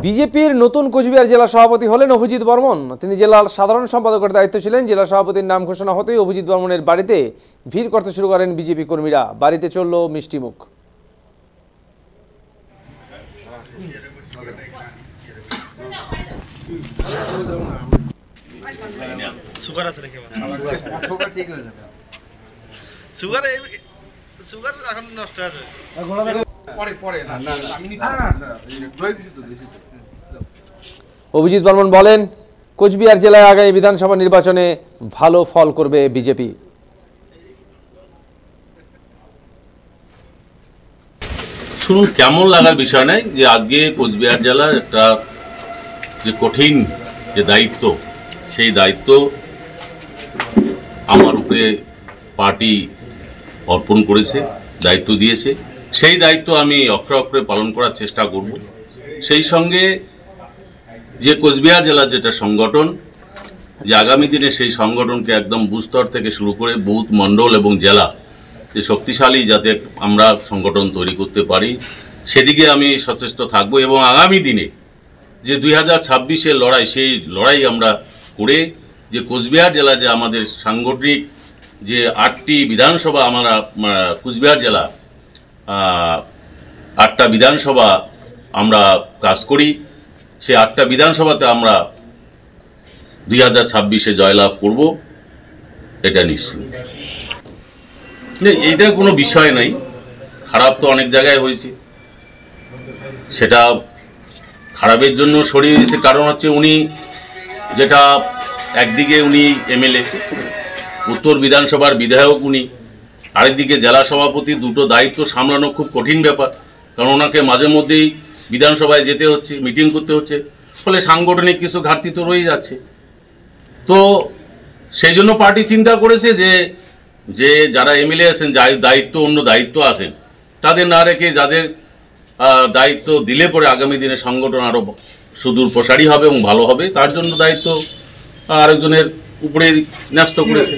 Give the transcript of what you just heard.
বিজেপির নতুন কোচবিহার জেলা সভাপতি হলেন অভিজিৎ বর্মন। তিনি জেলার সাধারণ সম্পাদকের দায়িত্ব ছিলেন। জেলা সভাপতির নাম ঘোষণা হতেই অভিজিৎ বর্মনের বাড়িতে ভিড় করতে শুরু করেন বিজেপি কর্মীরা। বাড়িতে চলল মিষ্টিমুখ। অভিজিৎ বর্মন বলেন, কোচবিহার জেলায় আগামী বিধানসভা নির্বাচনে ভালো ফল করবে বিজেপি। শুনুন, কেমন লাগার বিষয় নাই যে আজকে কোচবিহার জেলার একটা যে কঠিন যে দায়িত্ব, সেই দায়িত্ব আমার উপরে পার্টি অর্পণ করেছে, দায়িত্ব দিয়েছে। সেই দায়িত্ব আমি অক্ষরে অক্ষরে পালন করার চেষ্টা করব। সেই সঙ্গে যে কোচবিহার জেলার যেটা সংগঠন, যে আগামী দিনে সেই সংগঠনকে একদম বুস্তর থেকে শুরু করে বুথ, মণ্ডল এবং জেলা যে শক্তিশালী যাতে আমরা সংগঠন তৈরি করতে পারি, সেদিকে আমি সচেষ্ট থাকব। এবং আগামী দিনে যে 2026-এর লড়াই, সেই লড়াই আমরা করে যে কোচবিহার জেলা যে আমাদের সাংগঠনিক যে 8টি বিধানসভা, আমরা কোচবিহার জেলা 8টা বিধানসভা আমরা কাজ করি, সেই 8টা বিধানসভাতে আমরা 2026-এ জয়লাভ করব, এটা নিশ্চিত। এইটা কোনো বিষয় নাই। খারাপ তো অনেক জায়গায় হয়েছে, সেটা খারাপের জন্য সরিয়ে দিয়েছে। কারণ হচ্ছে উনি যেটা একদিকে উনি এমএলএ, উত্তর বিধানসভার বিধায়ক উনি, আরেকদিকে জেলা সভাপতি, দুটো দায়িত্ব সামলানো খুব কঠিন ব্যাপার। কারণ ওনাকে মাঝে মধ্যেই বিধানসভায় যেতে হচ্ছে, মিটিং করতে হচ্ছে, ফলে সাংগঠনিক কিছু ঘাটতি তো রয়ে যাচ্ছে। তো সেই জন্য পার্টি চিন্তা করেছে যে যারা এমএলএ আছেন, দায়িত্ব অন্য দায়িত্ব আছেন, তাদের না রেখে যাদের দায়িত্ব দিলে পরে আগামী দিনে সংগঠন আরও সুদূর প্রসারী হবে এবং ভালো হবে, তার জন্য দায়িত্ব আরেকজনের উপরে ন্যস্ত করেছে।